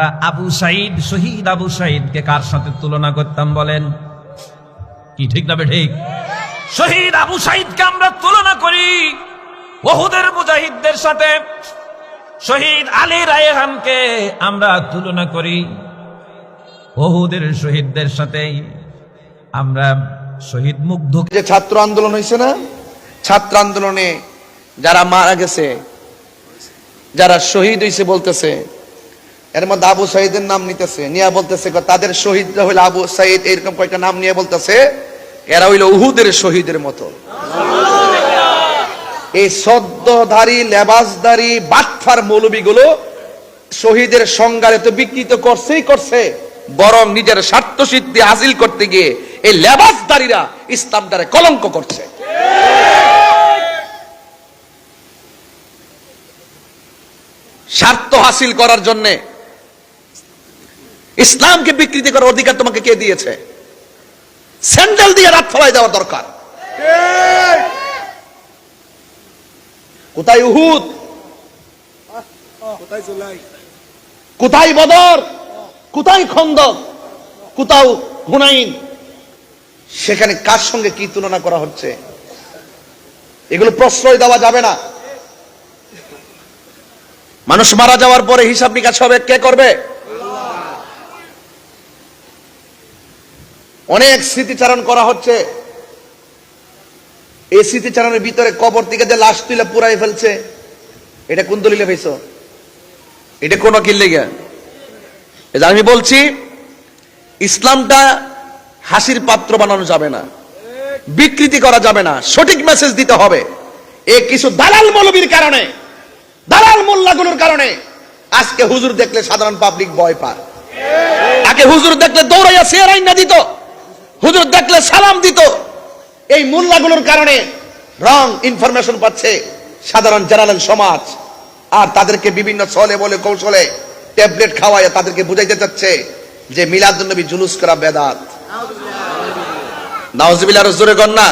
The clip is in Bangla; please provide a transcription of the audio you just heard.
আবু সাইদ, শহীদ আবু সাইদকে কার সাথে তুলনা করতাম বলেন? কি ঠিক না ঠিক? শহীদ আবু সাইদকে আমরা তুলনা করি উহুদের মুজাহিদদের সাথে। শহীদ আলী রায়হানকে আমরা তুলনা করি উহুদের শহীদদের সাথে। আমরা শহীদ মুগ্ধ যে ছাত্র আন্দোলন হয়েছে না, ছাত্র আন্দোলনে যারা মারা গেছে, যারা শহীদ হয়েছে বলতেছে, এর মধ্যে আবু সাইদের নাম নিতেছে, নিয়ে বলতেছে তাদের শহীদরা হইল আবু সাইদ, এরকম কয়েকটা নাম নিয়ে বলতেছে এরা হইল উহুদের শহীদের মতো। এই সদ্যধারী লেবাসধারী বাটফার মৌলবী গুলো শহীদের সংজ্ঞারে তো বিকৃত করছে, বরং নিজের স্বার্থ সিদ্ধি হাসিল করতে গিয়ে এই লেবাসধারীরা ইসলামটারে কলঙ্ক করছে। স্বার্থ হাসিল করার জন্য ইসলামকে বিকৃতি করার অধিকার তোমাকে কে দিয়েছে? স্যান্ডেল দিয়ে রাত ফলাই দেওয়া দরকার। কোথায় উহুদ, কোথায় বদর, কোথায় খন্দক, কোথাও হুনাইন? সেখানে কার সঙ্গে কি তুলনা করা হচ্ছে? এগুলো প্রশ্রয় দেওয়া যাবে না। মানুষ মারা যাওয়ার পরে হিসাব নিকাশ হবে কে করবে? অনেক স্মৃতিচারণ করা হচ্ছে। এই স্মৃতিচারণের ভিতরে কবর থেকে যে লাশ তুলে পুরাই ফেলছে, এটা কোন দলিলে পেয়েছো? এটা কোন কিনলে গিয়া? আমি বলছি ইসলামটা হাসির পাত্র বানানো যাবে না, বিকৃতি করা যাবে না, সঠিক মেসেজ দিতে হবে। এই কিছু দালাল মৌলবীর কারণে, দালাল মোল্লাগুলোর কারণে আজকে হুজুর দেখলে সাধারণ পাবলিক ভয় পায়। আগে হুজুর দেখলে দৌড়াইয়া চেয়ার আইনা দিত, হুজুর দেখলে সালাম দিত। এই মোল্লাগুলোর কারণে রং ইনফরমেশন পাচ্ছে সাধারণ জেনারেল সমাজ, আর তাদেরকে বিভিন্ন ছলে বলে কৌশলে ট্যাবলেট খাওয়াইয়া তাদেরকে বুঝাইতে চাচ্ছে যে মিলাদুন নবী জুলুস করা বেদাত। নাউজুবিল্লাহ, জোরে কর না।